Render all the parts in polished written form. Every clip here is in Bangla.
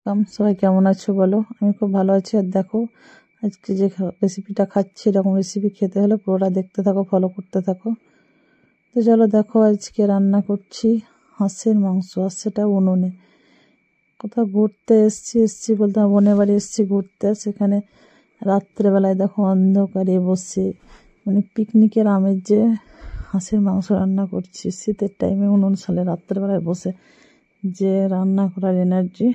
সবাই কেমন আছো বলো? আমি খুব ভালো আছি। আর দেখো আজকে যে রেসিপিটা খাচ্ছি, এরকম রেসিপি খেতে হলে পুরোটা দেখতে থাকো, ফলো করতে থাকো। তো চলো দেখো, আজকে রান্না করছি হাঁসের মাংস, আর সেটা উনুনে। কোথাও ঘুরতে এসছি বলতে আমার বোনের বাড়ি এসছি ঘুরতে। সেখানে রাত্রেবেলায় দেখো অন্ধকারে বসে, মানে পিকনিকের আমেজে হাঁসের মাংস রান্না করছি শীতের টাইমে উনুন সালে রাত্রেবেলায় বসে। যে রান্না করার এনার্জি,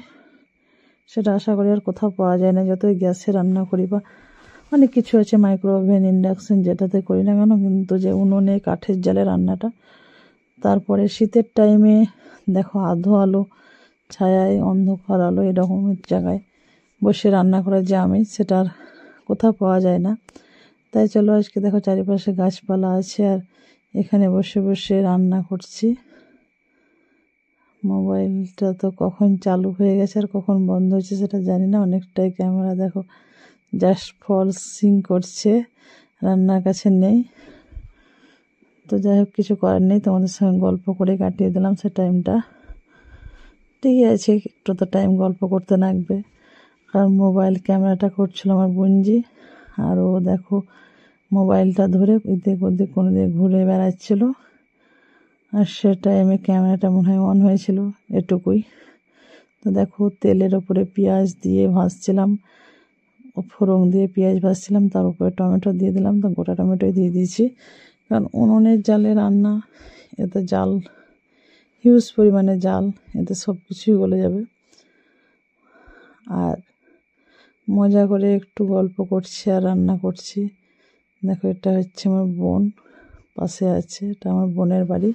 সেটা আশা করি আর কোথাও পাওয়া যায় না। যতই গ্যাসে রান্না করি বা অনেক কিছু আছে, মাইক্রো ওভেন, ইন্ডাকশন, যেটাতে করি না কেন, কিন্তু যে উনুনে কাঠের জালে রান্নাটা। তারপরে শীতের টাইমে দেখো আধো আলো ছায়ায়, অন্ধকার আলো এরকমের জায়গায় বসে রান্না করার যে আমেজ, সেটা আর কোথাও পাওয়া যায় না। তাই চলো আজকে দেখো চারিপাশে গাছপালা আছে, আর এখানে বসে বসে রান্না করছি। মোবাইলটা তো কখন চালু হয়ে গেছে আর কখন বন্ধ হয়েছে সেটা জানি না। অনেকটাই ক্যামেরা দেখো জাস্ট ফলসিং করছে, রান্নার কাছে নেই। তো যাই হোক, কিছু করার নেই, তোমাদের সঙ্গে গল্প করে কাটিয়ে দিলাম সে টাইমটা। ঠিকই আছে, একটু তো টাইম গল্প করতে লাগবে। কারণ মোবাইল ক্যামেরাটা করছিল আমার বোনজি, আর ও দেখো মোবাইলটা ধরে এদিক ওদিক কোনো দিকে ঘুরে বেড়াচ্ছিল। আর সে টাইমে ক্যামেরাটা মনে হয় অন হয়েছিল, এটুকুই। তো দেখো তেলের ওপরে পেঁয়াজ দিয়ে ভাজছিলাম, ফোড়ন দিয়ে পেঁয়াজ ভাজছিলাম, তার উপরে টমেটো দিয়ে দিলাম। তো গোটা টমেটোই দিয়ে দিয়েছি, কারণ উনুনের জালে রান্না, এতে জাল হিউজ পরিমাণে জাল, এতে সব কিছুই গলে যাবে। আর মজা করে একটু গল্প করছি আর রান্না করছি। দেখো এটা হচ্ছে আমার বোন, পাশে আছে, এটা আমার বোনের বাড়ি।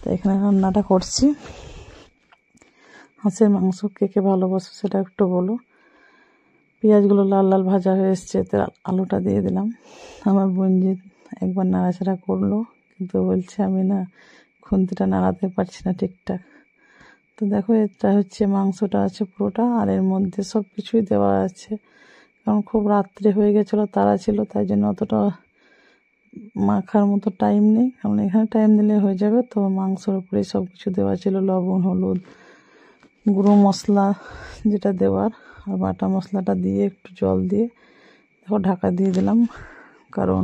তো এখানে রান্নাটা করছি হাঁসের মাংস। কে কে ভালোবাসো সেটা একটু বলো। পেঁয়াজগুলো লাল লাল ভাজা হয়ে এসছে, এতে আলুটা দিয়ে দিলাম। আমার বোনজি একবার নাড়াচাড়া করলো, কিন্তু বলছে আমি না খুন্তিটা নাড়াতে পারছি না ঠিকঠাক। তো দেখো এটা হচ্ছে মাংসটা আছে পুরোটা, আর এর মধ্যে সব কিছুই দেওয়া আছে। কারণ খুব রাত্রে হয়ে গেছিলো, তাড়া ছিল, তাই জন্য অতটা মাখার মতো টাইম নেই। কারণ এখানে টাইম দিলে হয়ে যাবে। তো মাংসের উপরেই সব কিছু দেওয়া ছিল, লবণ, হলুদ, গুঁড়ো মশলা যেটা দেওয়ার, আর বাটা মশলাটা দিয়ে একটু জল দিয়ে দেখো ঢাকা দিয়ে দিলাম। কারণ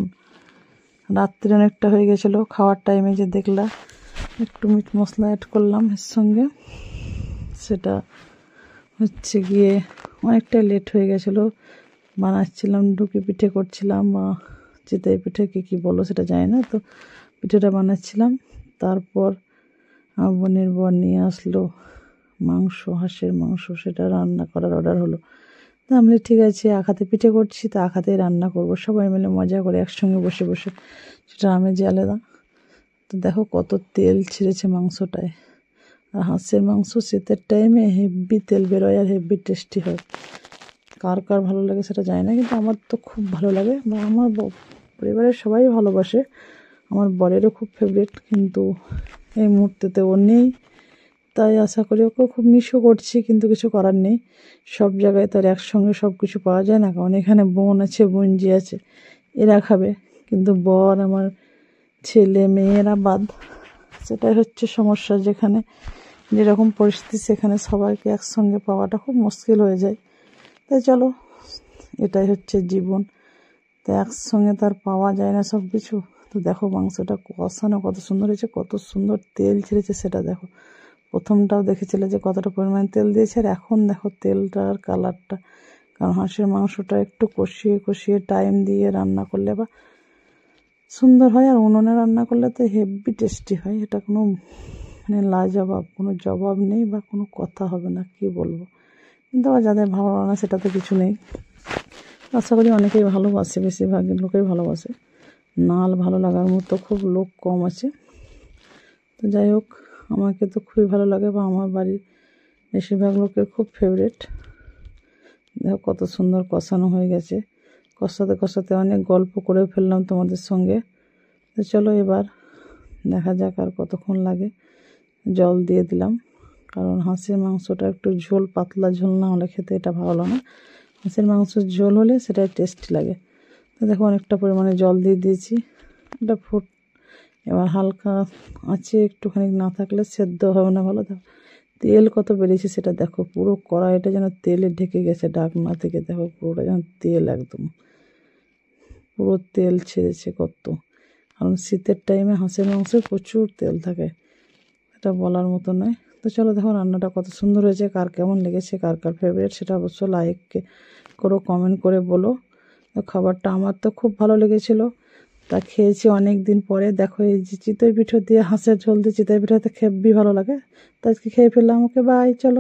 রাত্রে অনেকটা হয়ে গেছিলো, খাওয়ার টাইমে যে দেখলা একটু মিট মশলা অ্যাড করলাম এর সঙ্গে, সেটা হচ্ছে গিয়ে অনেকটাই লেট হয়ে গেছিলো। বানাচ্ছিলাম, ঢুকি পিঠে করছিলাম, বা চিতই পিঠে কী বলো সেটা জানি না। তো পিঠেটা বানাচ্ছিলাম, তারপর আমার বোনের বর নিয়ে আসলো মাংস, হাঁসের মাংস, সেটা রান্না করার অর্ডার হলো। তা আমি ঠিক আছে, আখাতে পিঠে করছি, তা আখাতেই রান্না করব, সবাই মিলে মজা করে একসঙ্গে বসে বসে, সেটা আমেজই আলাদা। তো দেখো কত তেল ছিঁড়েছে মাংসটায়। আর হাঁসের মাংস শীতের টাইমে হেভি তেল বেরোয় আর হেভি টেস্টি হয়। কার কার ভালো লাগে সেটা জানি না, কিন্তু আমার তো খুব ভালো লাগে, বা আমার পরিবারের সবাই ভালোবাসে। আমার বরেরও খুব ফেভারিট, কিন্তু এই মুহূর্তেতে ও নেই। তাই আশা করি ওকে খুব মিসও করছি, কিন্তু কিছু করার নেই। সব জায়গায় তো আর একসঙ্গে সব কিছু পাওয়া যায় না। কারণ এখানে বোন আছে, বোনজি আছে, এরা খাবে, কিন্তু বর, আমার ছেলে মেয়েরা বাদ। সেটাই হচ্ছে সমস্যা, যেখানে যেরকম পরিস্থিতি সেখানে সবাইকে একসঙ্গে পাওয়াটা খুব মুশকিল হয়ে যায়। তাই চলো, এটাই হচ্ছে জীবন। তো একসঙ্গে তার পাওয়া যায় না সব কিছু। তো দেখো মাংসটা কষানো কত সুন্দর হয়েছে, কত সুন্দর তেল ছেড়েছে সেটা দেখো। প্রথমটাও দেখেছিলে যে কতটা পরিমাণ তেল দিয়েছে, আর এখন দেখো তেলটার কালারটা। কারণ হাঁসের মাংসটা একটু কষিয়ে কষিয়ে টাইম দিয়ে রান্না করলে বা সুন্দর হয়, আর উনুনে রান্না করলে তো হেভি টেস্টি হয়। এটা কোনো মানে লাজবাব, কোনো জবাব নেই বা কোনো কথা হবে না, কি বলবো। কিন্তু আবার যাদের ভালো লাগে না সেটা তো কিছু নেই। আশা করি অনেকেই ভালোবাসে, বেশিরভাগ লোকেই ভালোবাসে। নাল ভালো লাগার মতো খুব লোক কম আছে। তো যাই হোক, আমাকে তো খুবই ভালো লাগে, বা আমার বাড়ির বেশিরভাগ লোকের খুব ফেভারিট। দেখো কত সুন্দর কষানো হয়ে গেছে। কষাতে কষাতে অনেক গল্প করে ফেললাম তোমাদের সঙ্গে। তো চলো এবার দেখা যাক আর কতক্ষণ লাগে। জল দিয়ে দিলাম, কারণ হাঁসের মাংসটা একটু ঝোল, পাতলা ঝোল না হলে খেতে এটা ভালো না। হাঁসের মাংসের ঝোল হলে সেটা টেস্টি লাগে। তো দেখো অনেকটা পরিমাণে জল দিয়ে দিয়েছি। এটা এবার হালকা আছে, একটুখানি না থাকলে সেদ্ধ হবে না ভালো। তেল কত বেরিয়েছে সেটা দেখো, পুরো কড়াইটা যেন তেলে ঢেকে গেছে, ঢাকনা থেকে দেখো পুরোটা যেন তেল, একদম পুরো তেল ছেড়েছে কত। কারণ শীতের টাইমে হাঁসের মাংসে প্রচুর তেল থাকে, এটা বলার মতো নয়। তো চলো দেখো রান্নাটা কত সুন্দর হয়েছে, কার কেমন লেগেছে, কার কার ফেভারিট সেটা অবশ্য লাইক করো, কমেন্ট করে বলো। তো খাবারটা আমার তো খুব ভালো লেগেছিলো, তা খেয়েছি অনেক দিন পরে। দেখো এই যে চিতই পিঠে দিয়ে হাঁসের ঝোল দিয়ে চিতই পিঠাতে খেবি ভালো লাগে, তো আজকে খেয়ে ফেললাম। ওকে বাই, চলো।